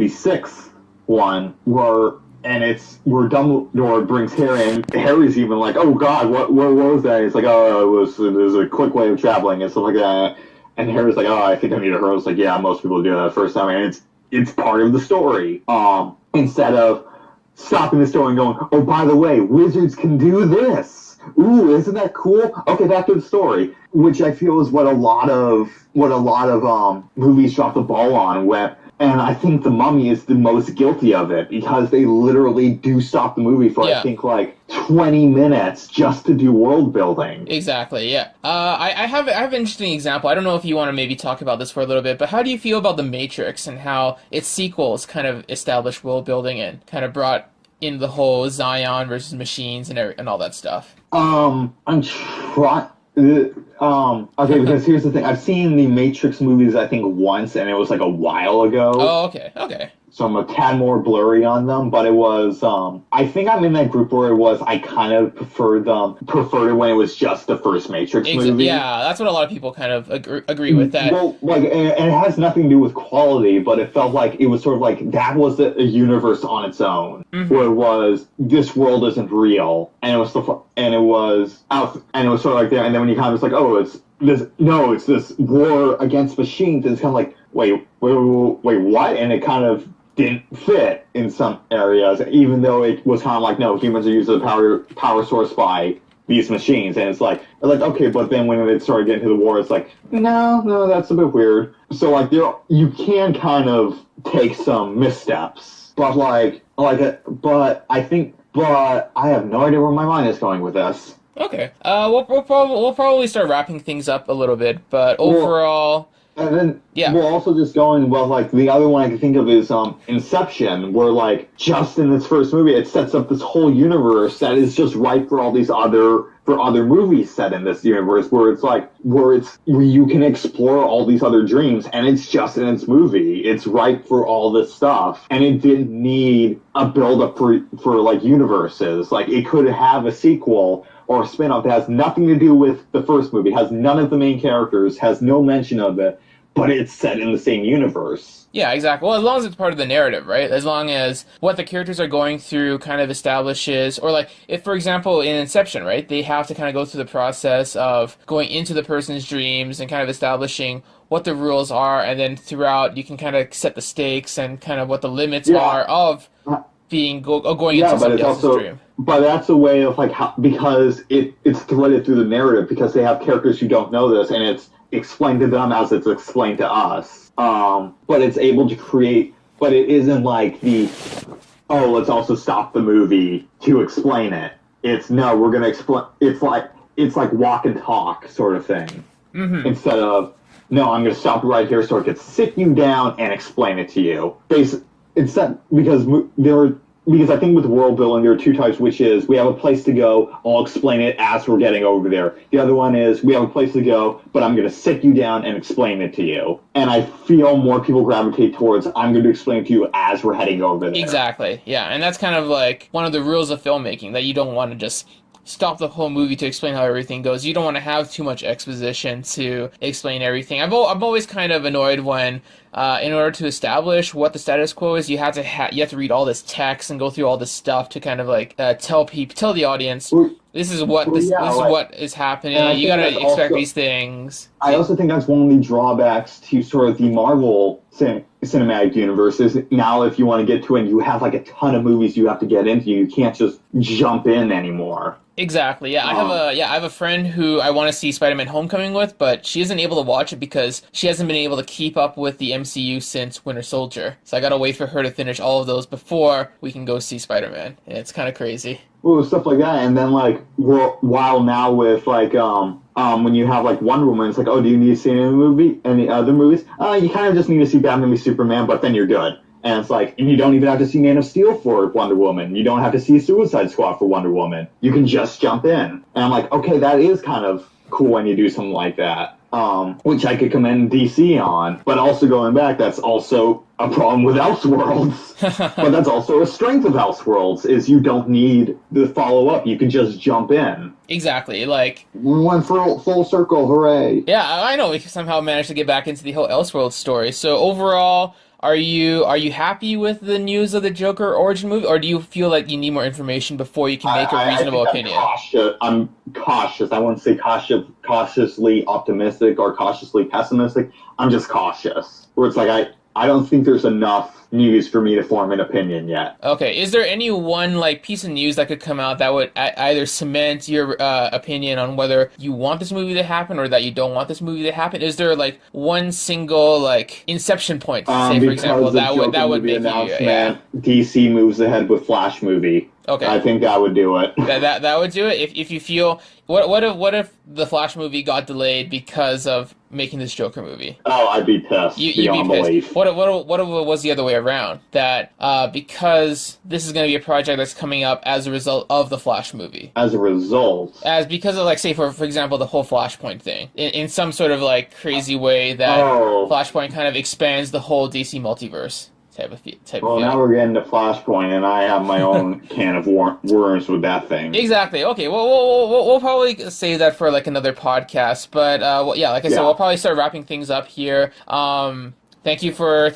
sixth one where Dumbledore brings Harry in. Harry's even like, oh God, what was that? He's like, oh, it was a quick way of traveling and stuff like that. And Harry's like, oh, I think I need a hurl. It's like, yeah, most people do that the first time, and it's part of the story. Instead of stopping the story and going, oh, by the way, wizards can do this. Ooh, isn't that cool? Okay, back to the story, which I feel is what a lot of movies drop the ball on. And I think The Mummy is the most guilty of it because they literally do stop the movie for I think like 20 minutes just to do world building. Exactly. Yeah. I have an interesting example. I don't know if you want to maybe talk about this for a little bit, but how do you feel about The Matrix and how its sequels kind of established world building and kind of brought in the whole Zion versus machines and all that stuff? I'm trying. Okay, because here's the thing. I've seen the Matrix movies, I think, once, and it was like a while ago. Oh, okay. So I'm a tad more blurry on them, but it was, I think I'm in that group where I kind of preferred it when it was just the first Matrix movie. Yeah, that's what a lot of people kind of agree with that. Well, like, and it has nothing to do with quality, but it felt like it was sort of like, that was a universe on its own, where it was, this world isn't real, and it was sort of like there, and then when you kind of was like, oh, it's this war against machines, and it's kind of like, wait, what? And it kind of didn't fit in some areas, even though it was kind of like, no, humans are using the power source by these machines, and it's like, okay, but then when it started getting to the war, it's like, no, that's a bit weird. So like, you can kind of take some missteps, but I have no idea where my mind is going with this. Okay, we'll probably start wrapping things up a little bit, but overall. And then, we're also just going, like, the other one I can think of is Inception, where, like, just in this first movie, it sets up this whole universe that is just ripe for all these other movies set in this universe, where you can explore all these other dreams, and it's just in its movie. It's ripe for all this stuff, and it didn't need a build-up for like, universes. Like, it could have a sequel or a spin-off that has nothing to do with the first movie, has none of the main characters, has no mention of it, but it's set in the same universe. Yeah, exactly. Well, as long as it's part of the narrative, right? As long as what the characters are going through kind of establishes, or like, if, for example, in Inception, right, they have to kind of go through the process of going into the person's dreams and kind of establishing what the rules are, and then throughout you can kind of set the stakes and kind of what the limits are of going into somebody else's dream. But that's a way of like because it's threaded through the narrative, because they have characters who don't know this, and it's explained to them as it's explained to us. But it's able to create, but it isn't like let's also stop the movie to explain it. It's no, we're gonna explain. It's like walk and talk sort of thing, instead of no, I'm gonna stop right here so I can sit you down and explain it to you. Instead, because I think with world building there are two types, which is we have a place to go, I'll explain it as we're getting over there. The other one is we have a place to go, but I'm going to sit you down and explain it to you. And I feel more people gravitate towards I'm going to explain it to you as we're heading over there. Exactly, yeah. And that's kind of like one of the rules of filmmaking, that you don't want to just stop the whole movie to explain how everything goes. You don't want to have too much exposition to explain everything. I'm always kind of annoyed when, in order to establish what the status quo is, you have to read all this text and go through all this stuff to kind of like tell the audience this is what is happening. You gotta expect these things. I also think that's one of the drawbacks to sort of the Marvel cinematic universe is now if you want to get to it, you have like a ton of movies you have to get into. You can't just jump in anymore. Exactly. Yeah, I have a friend who I want to see Spider-Man: Homecoming with, but she isn't able to watch it because she hasn't been able to keep up with the MCU since Winter Soldier. So I gotta wait for her to finish all of those before we can go see Spider-Man. And it's kind of crazy. Well, stuff like that, and then like while now with like when you have like Wonder Woman, it's like, oh, do you need to see any other movies? You kind of just need to see Batman v Superman, but then you're good. And it's like, and you don't even have to see Man of Steel for Wonder Woman. You don't have to see Suicide Squad for Wonder Woman. You can just jump in. And I'm like, okay, that is kind of cool when you do something like that. Which I could commend DC on. But also going back, that's also a problem with Elseworlds. But that's also a strength of Elseworlds, is you don't need the follow-up. You can just jump in. Exactly, like... We went full circle, hooray. Yeah, I know we somehow managed to get back into the whole Elseworlds story. So overall... Are you happy with the news of the Joker origin movie, or do you feel like you need more information before you can make a reasonable opinion? I'm cautious. I wouldn't say cautiously optimistic or cautiously pessimistic. I'm just cautious. Where it's like I don't think there's enough news for me to form an opinion yet. Okay, is there any one like piece of news that could come out that would either cement your opinion on whether you want this movie to happen or that you don't want this movie to happen? Is there like one single like inception point, say for example, that would make you? DC moves ahead with Flash movie. Okay, I think that would do it. That would do it. If you feel what if the Flash movie got delayed because of making this Joker movie? Oh, I'd be pissed. You'd be pissed. Belief. What if it was the other way around? That because this is going to be a project that's coming up as a result of the Flash movie. As a result? Because of like, say for example, the whole Flashpoint thing. In some sort of like crazy way that Flashpoint kind of expands the whole DC multiverse. Type of well, now we're getting to Flashpoint, and I have my own can of worms with that thing. Exactly. Okay. Well, we'll probably save that for like another podcast. But like I said, we'll probably start wrapping things up here. Thank you for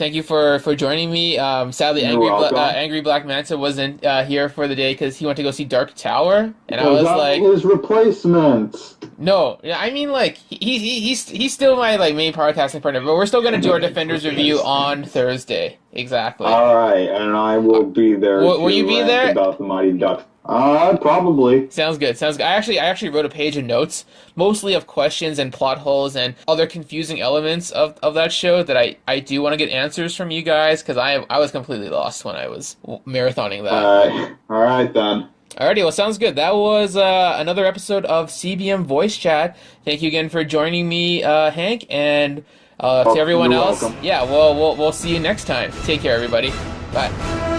joining me. Sadly, Angry Black Manta wasn't here for the day because he went to go see Dark Tower, and I was like, his replacement. No, I mean like he's still my like main podcasting partner, but we're still gonna do our Defenders review on Thursday. Exactly. All right, and I will be there. Will you be there? About the Mighty Ducks. Probably. Sounds good. I actually wrote a page of notes, mostly of questions and plot holes and other confusing elements of that show that I do want to get answers from you guys, because I was completely lost when I was marathoning that. All right then. Alrighty, well, sounds good. That was another episode of CBM Voice Chat. Thank you again for joining me, Hank, and to everyone else. Welcome. Yeah, we'll see you next time. Take care, everybody. Bye.